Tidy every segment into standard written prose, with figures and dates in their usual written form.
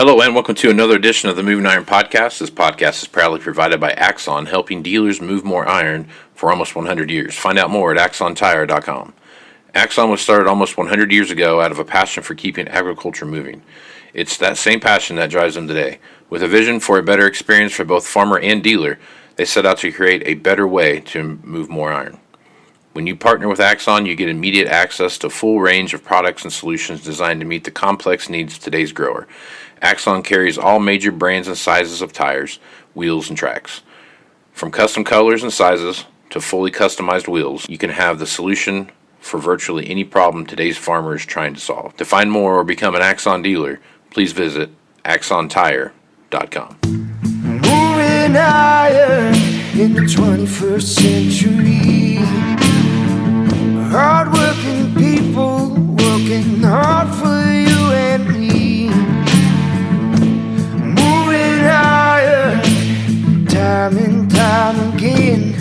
Hello and welcome to another edition of the Moving Iron Podcast. This podcast is proudly provided by Axon, helping dealers move more iron for almost 100 years. Find out more at axontire.com. Axon was started almost 100 years ago out of a passion for keeping agriculture moving. It's that same passion that drives them today. With a vision for a better experience for both farmer and dealer, they set out to create a better way to move more iron. When you partner with Axon, you get immediate access to a full range of products and solutions designed to meet the complex needs of today's grower. Axon carries all major brands and sizes of tires, wheels, and tracks. From custom colors and sizes to fully customized wheels, you can have the solution for virtually any problem today's farmer is trying to solve. To find more or become an Axon dealer, please visit axontire.com. Moving iron in the 21st century. Hard-working people working hard for you and me. Moving iron, time and time again.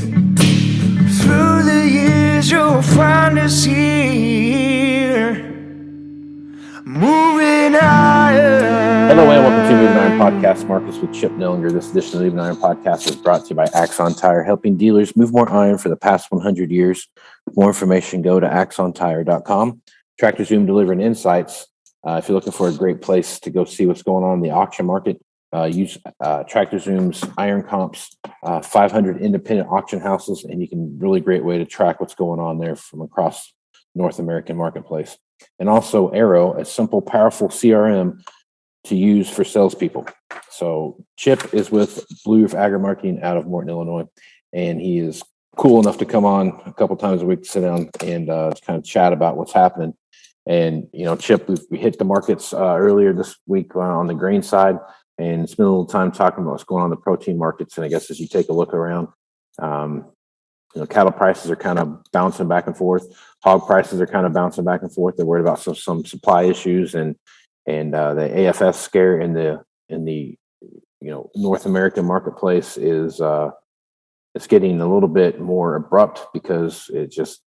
Through the years you'll find us here. Moving iron. Hello and welcome to Moving Iron Podcast. Marcus with Chip Nellinger. This edition of the Moving Iron Podcast is brought to you by Axon Tire, helping dealers move more iron for the past 100 years. For more information, go to axontire.com. TractorZoom delivering insights. If you're looking for a great place to go see what's going on in the auction market, use TractorZoom's Iron Comps, 500 independent auction houses, and you can really great way to track what's going on there from across North American marketplace. And also Arrow, a simple, powerful CRM to use for salespeople. So Chip is with Blue Roof Agri Marketing out of Morton, Illinois, and he is cool enough to come on a couple times a week to sit down and kind of chat about what's happening. And, you know, Chip, we hit the markets earlier this week on the grain side and spent a little time talking about what's going on in the protein markets. And I guess as you take a look around, cattle prices are kind of bouncing back and forth. Hog prices are kind of bouncing back and forth. They're worried about some supply issues and the AFS scare in the North American marketplace is it's getting a little bit more abrupt because it just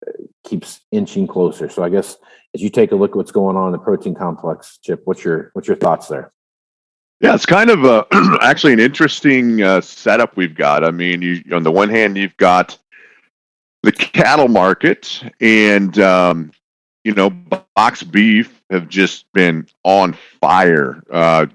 keeps inching closer. So I guess as you take a look at what's going on in the protein complex, Chip, what's your thoughts there? Yeah, it's kind of actually an interesting setup we've got. I mean, on the one hand, you've got the cattle market, and box beef have just been on fire,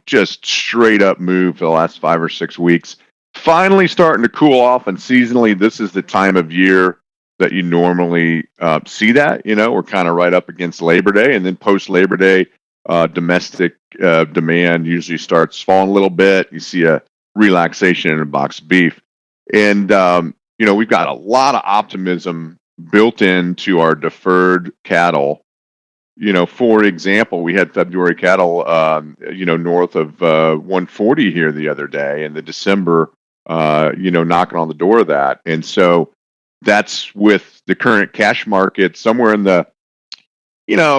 just straight up move for the last 5 or 6 weeks. Finally starting to cool off, and seasonally, this is the time of year that you normally see that. You know, we're kind of right up against Labor Day, and then post Labor Day, domestic demand usually starts falling a little bit. You see a relaxation in box beef, and we've got a lot of optimism built into our deferred cattle. For example, we had February cattle, north of 140 here the other day, and the December, knocking on the door of that. And so that's with the current cash market somewhere in the,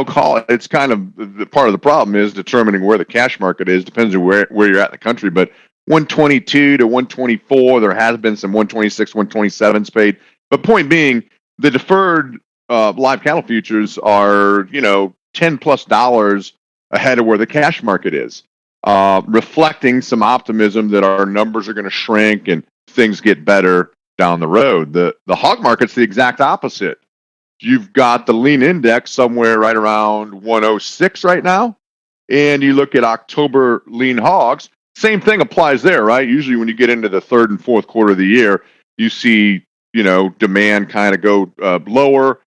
call it, it's kind of the part of the problem is determining where the cash market is, depends on where you're at in the country, but 122 to 124, there has been some 126, 127 paid. But point being, the deferred live cattle futures are, $10+ ahead of where the cash market is, reflecting some optimism that our numbers are going to shrink and things get better down the road. The hog market's the exact opposite. You've got the lean index somewhere right around 106 right now, and you look at October lean hogs, same thing applies there, right? Usually when you get into the third and fourth quarter of the year, you see, demand kind of go lower,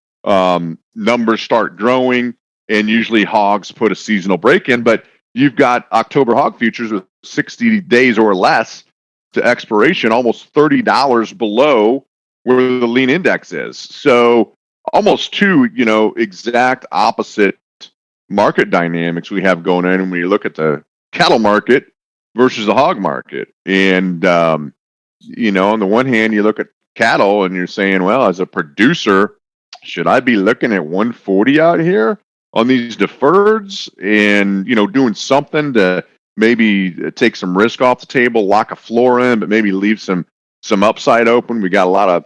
numbers start growing, and usually hogs put a seasonal break in. But you've got October hog futures with 60 days or less to expiration, almost $30 below where the lean index is. So almost two, exact opposite market dynamics we have going on when you look at the cattle market versus the hog market. And, on the one hand, you look at cattle and you're saying, well, as a producer, should I be looking at 140 out here on these deferreds and, doing something to maybe take some risk off the table, lock a floor in, but maybe leave some upside open? We got a lot of,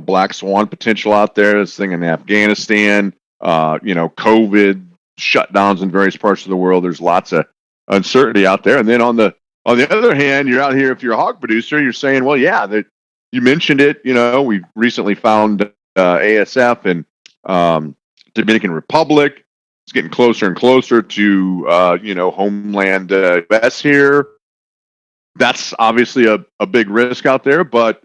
black swan potential out there. This thing in Afghanistan, COVID, shutdowns in various parts of the world. There's lots of uncertainty out there. And then on the other hand, you're out here, if you're a hog producer, you're saying, well, yeah, that you mentioned it. We recently found ASF in Dominican Republic. It's getting closer and closer to homeland US here. That's obviously a big risk out there, but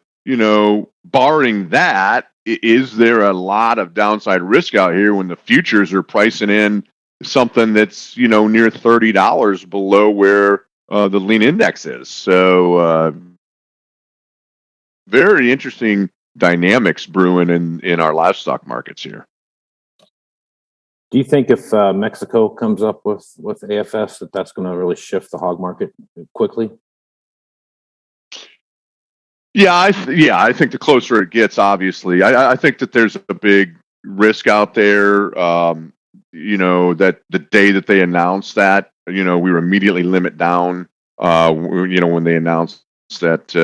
barring that, is there a lot of downside risk out here when the futures are pricing in something that's near $30 below where the lean index is? So very interesting dynamics brewing in our livestock markets here. Do you think if Mexico comes up with AFS that's going to really shift the hog market quickly? Yeah, I think the closer it gets, obviously, I think that there's a big risk out there. That the day that they announced that, we were immediately limit down. When they announced that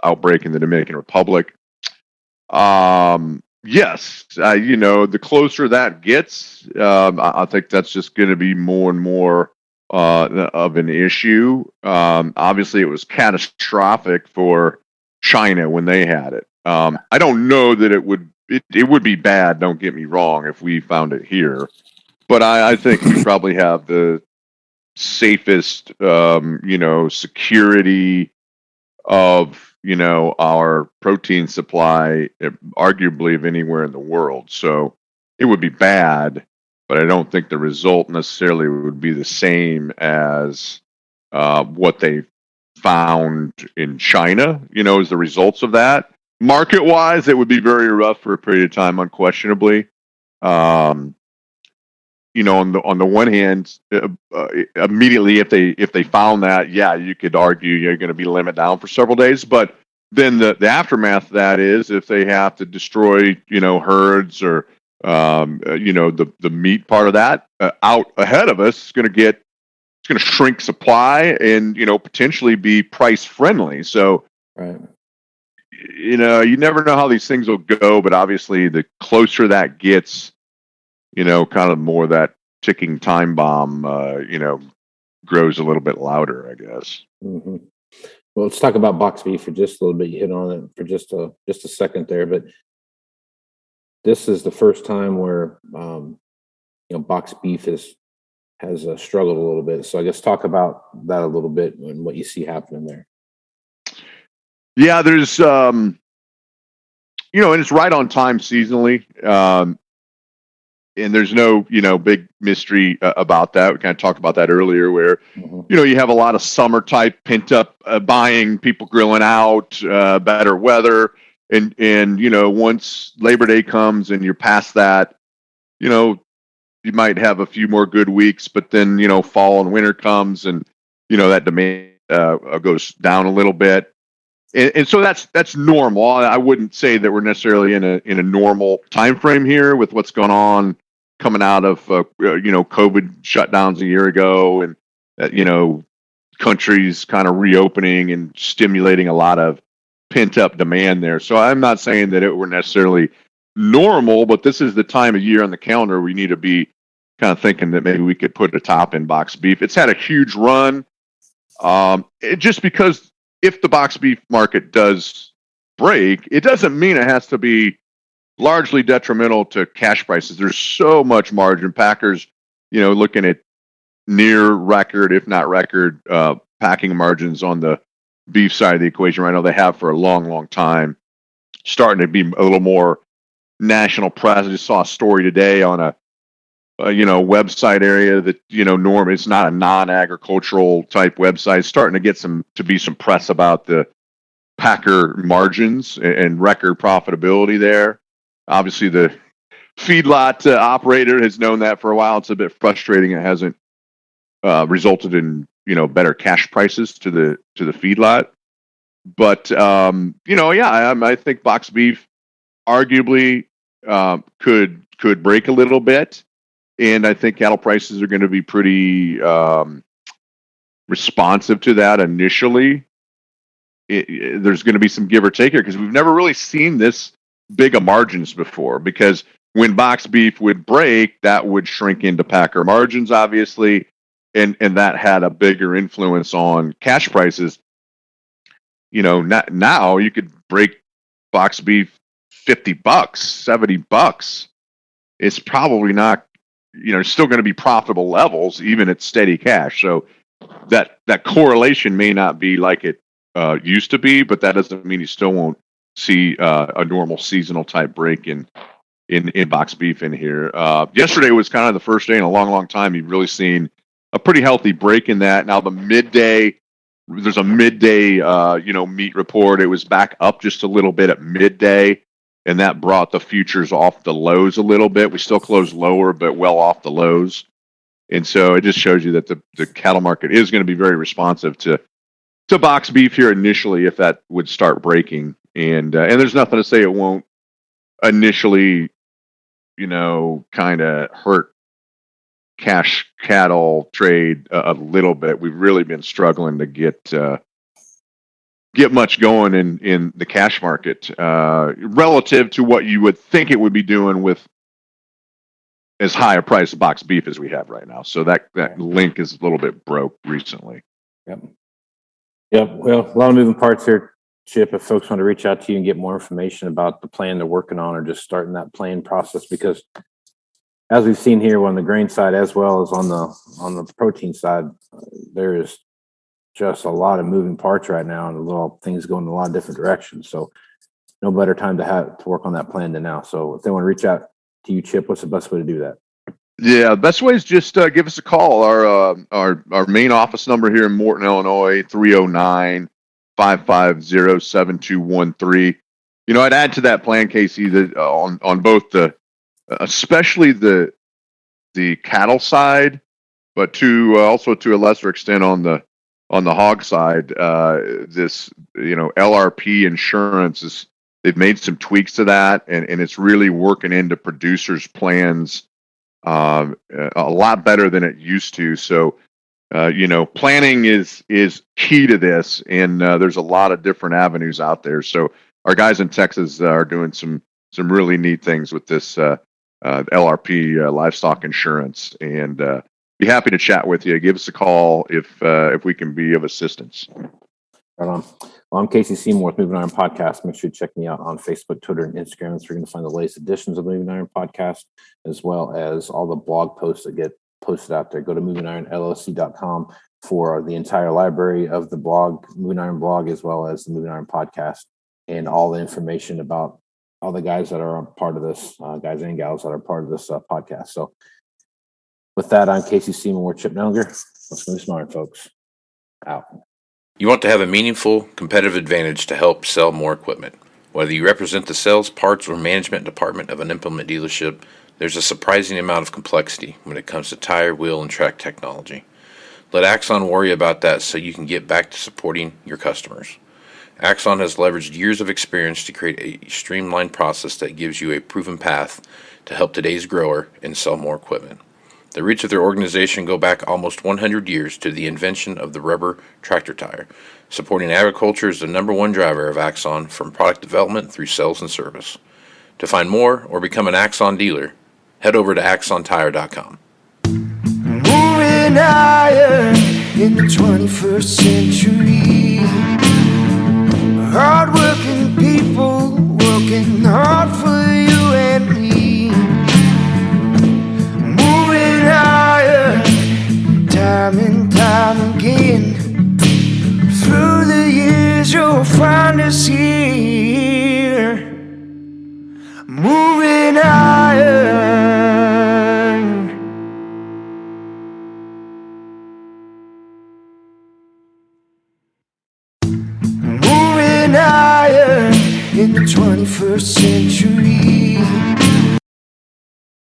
outbreak in the Dominican Republic. Yes, the closer that gets, I think that's just going to be more and more of an issue. Obviously, it was catastrophic for China when they had it. I don't know that it would be bad. Don't get me wrong if we found it here, but I think we probably have the safest, security of our protein supply, arguably of anywhere in the world. So it would be bad, but I don't think the result necessarily would be the same as what they found in China. As the results of that. Market wise, it would be very rough for a period of time, unquestionably. On the one hand, immediately if they found that, yeah, you could argue you're going to be limit down for several days. But then the aftermath of that is if they have to destroy herds or the meat part of that out ahead of us, it's going to shrink supply and potentially be price friendly. So right. You never know how these things will go, but obviously the closer that gets, kind of more that ticking time bomb, grows a little bit louder, I guess. Mm-hmm. Well, let's talk about box beef for just a little bit. You hit on it for just a second there, but this is the first time where box beef has struggled a little bit. So I guess talk about that a little bit and what you see happening there. Yeah, there's and it's right on time seasonally. And there's no, big mystery about that. We kind of talked about that earlier where, you have a lot of summer type pent up buying, people grilling out, better weather. And once Labor Day comes and you're past that, you might have a few more good weeks, but then, fall and winter comes and, that demand goes down a little bit. And so that's normal. I wouldn't say that we're necessarily in a normal time frame here with what's going on coming out of COVID shutdowns a year ago, and countries kind of reopening and stimulating a lot of pent up demand there. So I'm not saying that it were necessarily normal, but this is the time of year on the calendar we need to be kind of thinking that maybe we could put a top in box beef. It's had a huge run, just because. If the box beef market does break, it doesn't mean it has to be largely detrimental to cash prices. There's so much margin. Packers, looking at near record, if not record, packing margins on the beef side of the equation right now. They have for a long, long time. Starting to be a little more national press. I just saw a story today on a website area that, normally it's not a non-agricultural type website. It's starting to get some press about the packer margins and record profitability there. Obviously the feedlot operator has known that for a while. It's a bit frustrating. It hasn't resulted in, better cash prices to the feedlot. But, I think box beef arguably could break a little bit. And I think cattle prices are going to be pretty responsive to that initially. There's going to be some give or take here because we've never really seen this big of margins before. Because when box beef would break, that would shrink into packer margins, obviously. and that had a bigger influence on cash prices. Now you could break box beef $50, $70. It's probably not, still going to be profitable levels even at steady cash. So that correlation may not be like it used to be, but that doesn't mean you still won't see a normal seasonal type break in box beef in here. Yesterday was kind of the first day in a long time you've really seen a pretty healthy break in that. Now there's a midday meat report. It was back up just a little bit at midday, and that brought the futures off the lows a little bit. We still closed lower, but well off the lows. And so it just shows you that the cattle market is going to be very responsive to box beef here initially if that would start breaking. And there's nothing to say it won't initially, kind of hurt cash cattle trade a little bit. We've really been struggling to get much going in the cash market relative to what you would think it would be doing with as high a price of box beef as we have right now. So that link is a little bit broke recently. Yep. Well, a lot of moving parts here, Chip. If folks want to reach out to you and get more information about the plan they're working on or just starting that plan process, because as we've seen here on the grain side as well as on the protein side, there is just a lot of moving parts right now and a little things going in a lot of different directions. So no better time to work on that plan than now. So if they want to reach out to you, Chip, what's the best way to do that? Yeah, best way is just give us a call. Our main office number here in Morton, Illinois, 309-550-7213. I'd add to that plan, Casey, that on both especially the cattle side, but also to a lesser extent on the hog side, this LRP insurance they've made some tweaks to that, and it's really working into producers' plans a lot better than it used to. So planning is key to this, and there's a lot of different avenues out there. So our guys in Texas are doing some really neat things with this LRP livestock insurance, and be happy to chat with you. Give us a call if we can be of assistance. Right on. Well, I'm Casey Seymour with Moving Iron Podcast. Make sure you check me out on Facebook, Twitter, and Instagram. That's where you're going to find the latest editions of Moving Iron Podcast, as well as all the blog posts that get posted out there. Go to MovingIronLLC.com for the entire library of the blog, Moving Iron blog, as well as the Moving Iron Podcast, and all the information about all the guys that are a part of this, guys and gals that are part of this podcast. So with that, I'm Casey Seymour with Chip Nellinger. Let's move smart, folks. Out. You want to have a meaningful competitive advantage to help sell more equipment. Whether you represent the sales, parts, or management department of an implement dealership, there's a surprising amount of complexity when it comes to tire, wheel, and track technology. Let Axon worry about that so you can get back to supporting your customers. Axon has leveraged years of experience to create a streamlined process that gives you a proven path to help today's grower and sell more equipment. The roots of their organization go back almost 100 years to the invention of the rubber tractor tire. Supporting agriculture is the number one driver of Axon, from product development through sales and service. To find more or become an Axon dealer, head over to agmarkets.com. Moving higher in the 21st century. Hard-working people working hard for you and me. Moving higher, time and time again. Through the years you'll find us here. Moving higher. Moving higher in the 21st century.